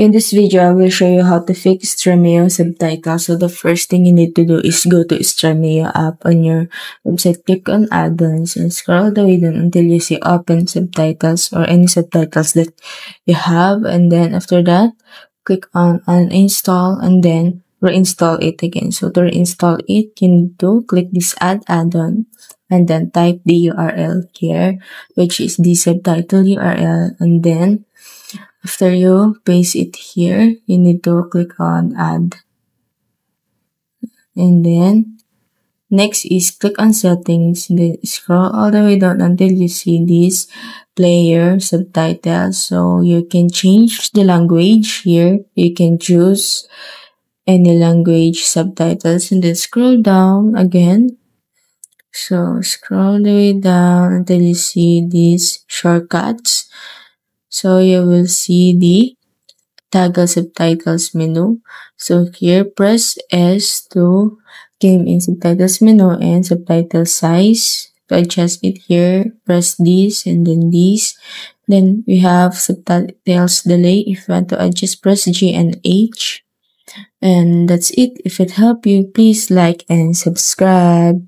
In this video, I will show you how to fix Stremio subtitles. So the first thing you need to do is go to Stremio app on your website, click on add-ons and scroll the way down until you see open subtitles or any subtitles that you have. And then after that, click on uninstall and then reinstall it again. So to reinstall it, you need to click this add add-on and then type the URL here, which is the subtitle URL, and then after you paste it here, you need to click on add. And then next is click on settings, then scroll all the way down until you see this player subtitles. So you can change the language here. You can choose any language subtitles and then scroll down again. So scroll the way down until you see these shortcuts. So you will see the toggle subtitles menu. So here press S to came in subtitles menu and subtitle size. To adjust it here, press this and then this. Then we have subtitles delay. If you want to adjust, press G and H. And that's it. If it helped you, please like and subscribe.